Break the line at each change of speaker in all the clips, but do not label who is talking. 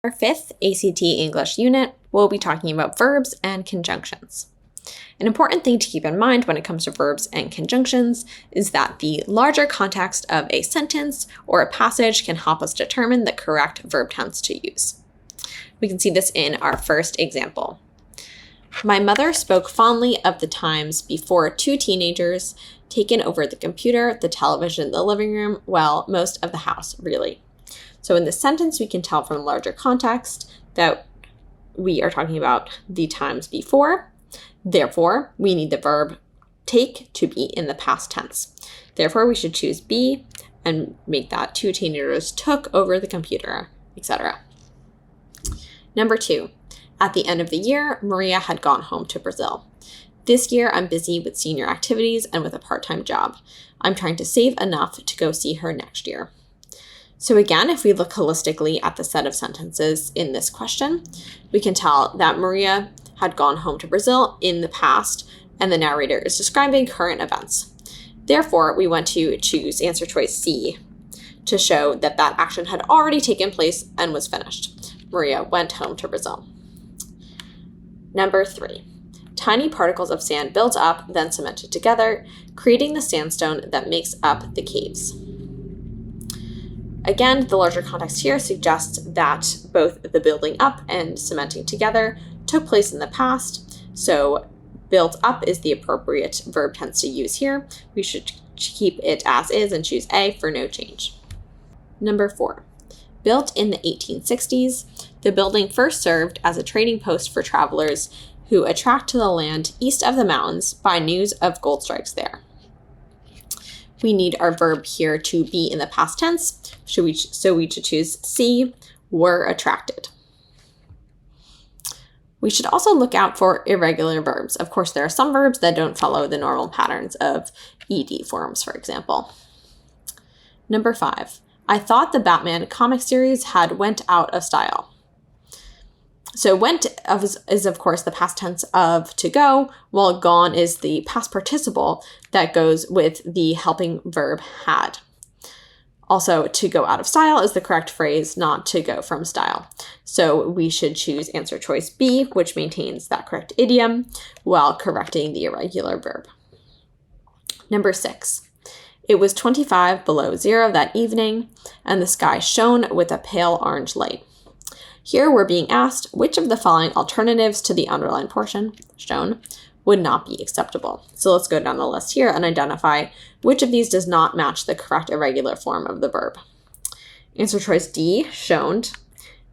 Our fifth ACT English unit, we'll be talking about verbs and conjunctions. An important thing to keep in mind when it comes to verbs and conjunctions is that the larger context of a sentence or a passage can help us determine the correct verb tense to use. We can see this in our first example. My mother spoke fondly of the times before two teenagers taken over the computer, the television, the living room, well, most of the house, really. So in this sentence, we can tell from the larger context that we are talking about the times before. Therefore, we need the verb take to be in the past tense. Therefore, we should choose be and make that two teenagers took over the computer, etc. Number 2, at the end of the year, Maria had gone home to Brazil. This year, I'm busy with senior activities and with a part-time job. I'm trying to save enough to go see her next year. So again, if we look holistically at the set of sentences in this question, we can tell that Maria had gone home to Brazil in the past, and the narrator is describing current events. Therefore, we want to choose answer choice C to show that that action had already taken place and was finished. Maria went home to Brazil. Number 3, tiny particles of sand built up, then cemented together, creating the sandstone that makes up the caves. Again, the larger context here suggests that both the building up and cementing together took place in the past, so built up is the appropriate verb tense to use here. We should keep it as is and choose A for no change. Number 4, built in the 1860s, the building first served as a trading post for travelers who attract to the land east of the mountains by news of gold strikes there. We need our verb here to be in the past tense, so we should choose C, were attracted. We should also look out for irregular verbs. Of course, there are some verbs that don't follow the normal patterns of ED forms, for example. Number 5, I thought the Batman comic series had went out of style. So went is, of course, the past tense of to go, while gone is the past participle that goes with the helping verb had. Also, to go out of style is the correct phrase, not to go from style. So we should choose answer choice B, which maintains that correct idiom while correcting the irregular verb. Number 6, it was 25 below zero that evening, and the sky shone with a pale orange light. Here we're being asked which of the following alternatives to the underlined portion shown would not be acceptable. So let's go down the list here and identify which of these does not match the correct irregular form of the verb. Answer choice D, shown,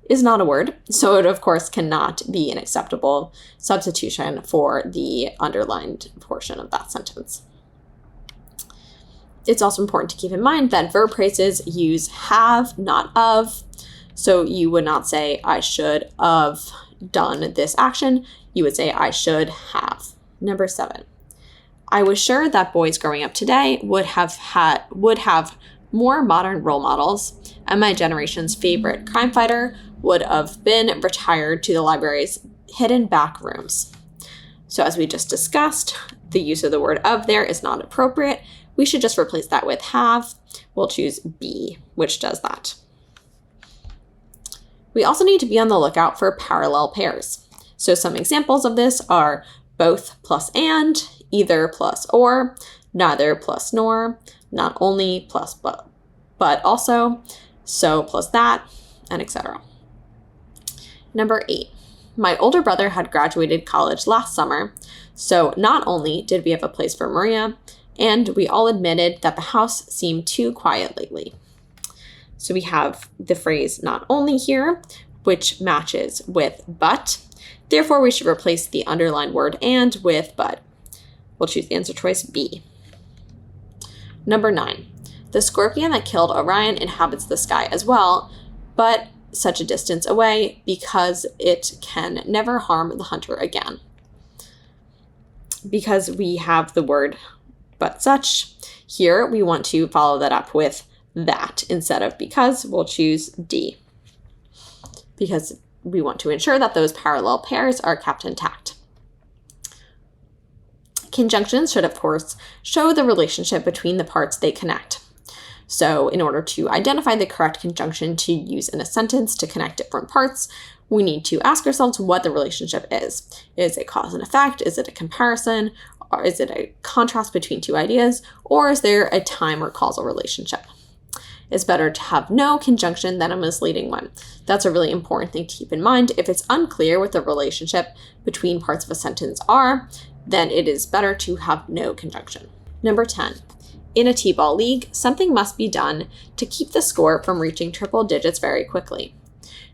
is not a word, so it of course cannot be an acceptable substitution for the underlined portion of that sentence. It's also important to keep in mind that verb phrases use have, not of. So you would not say, I should have done this action. You would say, I should have. Number 7, I was sure that boys growing up today would have more modern role models, and my generation's favorite crime fighter would have been retired to the library's hidden back rooms. So as we just discussed, the use of the word of there is not appropriate. We should just replace that with have. We'll choose B, which does that. We also need to be on the lookout for parallel pairs. So some examples of this are both plus and, either plus or, neither plus nor, not only plus but also, so plus that, and etc. Number 8, my older brother had graduated college last summer, so not only did we have a place for Maria, and we all admitted that the house seemed too quiet lately. So we have the phrase not only here, which matches with but. Therefore, we should replace the underlined word and with but. We'll choose answer choice B. Number 9, the scorpion that killed Orion inhabits the sky as well, but such a distance away because it can never harm the hunter again. Because we have the word but such, here we want to follow that up with that instead of because. We'll choose D, because we want to ensure that those parallel pairs are kept intact. Conjunctions should, of course, show the relationship between the parts they connect. So in order to identify the correct conjunction to use in a sentence to connect different parts, we need to ask ourselves what the relationship is. Is it cause and effect? Is it a comparison? Or is it a contrast between two ideas? Or is there a time or causal relationship? It's better to have no conjunction than a misleading one. That's a really important thing to keep in mind. If it's unclear what the relationship between parts of a sentence are, then it is better to have no conjunction. Number 10. In a T-ball league, something must be done to keep the score from reaching triple digits very quickly.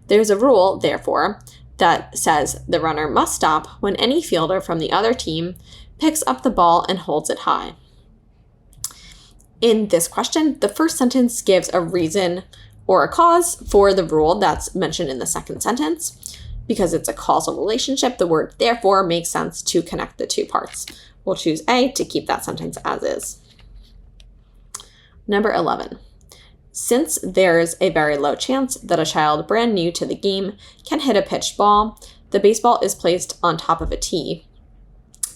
There's a rule, therefore, that says the runner must stop when any fielder from the other team picks up the ball and holds it high. In this question, the first sentence gives a reason or a cause for the rule that's mentioned in the second sentence. Because it's a causal relationship, the word therefore makes sense to connect the two parts. We'll choose A to keep that sentence as is. Number 11. Since there's a very low chance that a child brand new to the game can hit a pitched ball, the baseball is placed on top of a tee.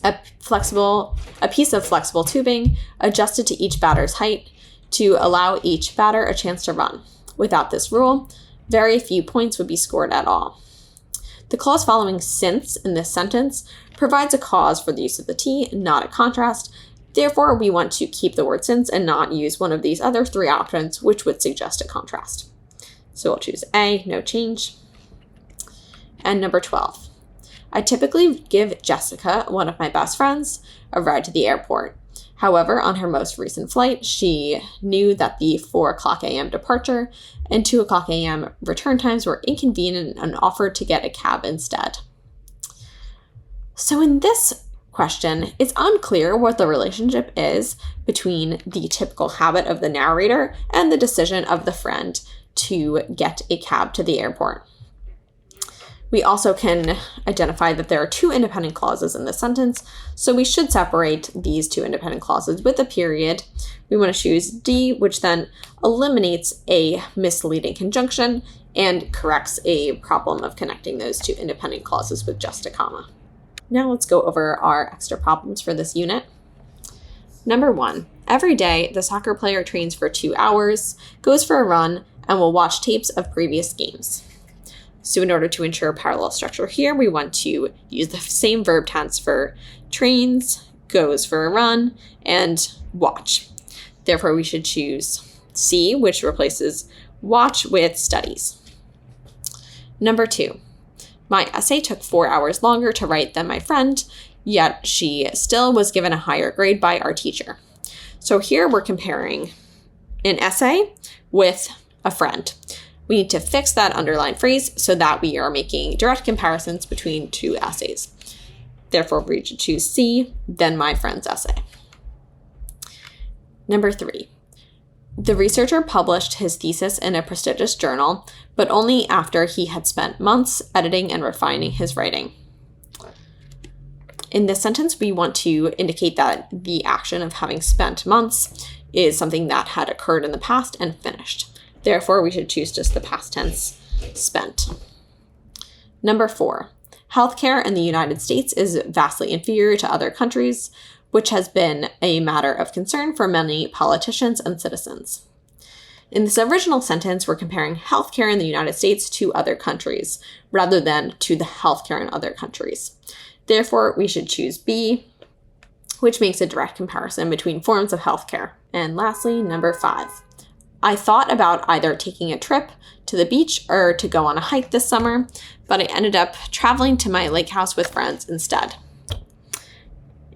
A piece of flexible tubing adjusted to each batter's height to allow each batter a chance to run. Without this rule, very few points would be scored at all. The clause following since in this sentence provides a cause for the use of the tee, not a contrast. Therefore, we want to keep the word since and not use one of these other three options, which would suggest a contrast. So we'll choose A, no change. And number 12. I typically give Jessica, one of my best friends, a ride to the airport. However, on her most recent flight, she knew that the 4:00 a.m. departure and 2:00 a.m. return times were inconvenient and offered to get a cab instead. So in this question, it's unclear what the relationship is between the typical habit of the narrator and the decision of the friend to get a cab to the airport. We also can identify that there are two independent clauses in this sentence, so we should separate these two independent clauses with a period. We want to choose D, which then eliminates a misleading conjunction and corrects a problem of connecting those two independent clauses with just a comma. Now let's go over our extra problems for this unit. Number 1, every day the soccer player trains for 2 hours, goes for a run, and will watch tapes of previous games. So in order to ensure parallel structure here, we want to use the same verb tense for trains, goes for a run, and watch. Therefore, we should choose C, which replaces watch with studies. Number 2, my essay took 4 hours longer to write than my friend, yet she still was given a higher grade by our teacher. So here we're comparing an essay with a friend. We need to fix that underlined phrase so that we are making direct comparisons between two essays. Therefore, we should choose C, then my friend's essay. Number 3, the researcher published his thesis in a prestigious journal, but only after he had spent months editing and refining his writing. In this sentence, we want to indicate that the action of having spent months is something that had occurred in the past and finished. Therefore, we should choose just the past tense, spent. Number 4, healthcare in the United States is vastly inferior to other countries, which has been a matter of concern for many politicians and citizens. In this original sentence, we're comparing healthcare in the United States to other countries, rather than to the healthcare in other countries. Therefore, we should choose B, which makes a direct comparison between forms of healthcare. And lastly, number 5. I thought about either taking a trip to the beach or to go on a hike this summer, but I ended up traveling to my lake house with friends instead.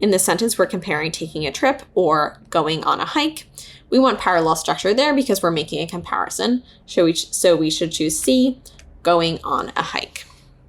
In this sentence, we're comparing taking a trip or going on a hike. We want parallel structure there because we're making a comparison. So we should choose C, going on a hike.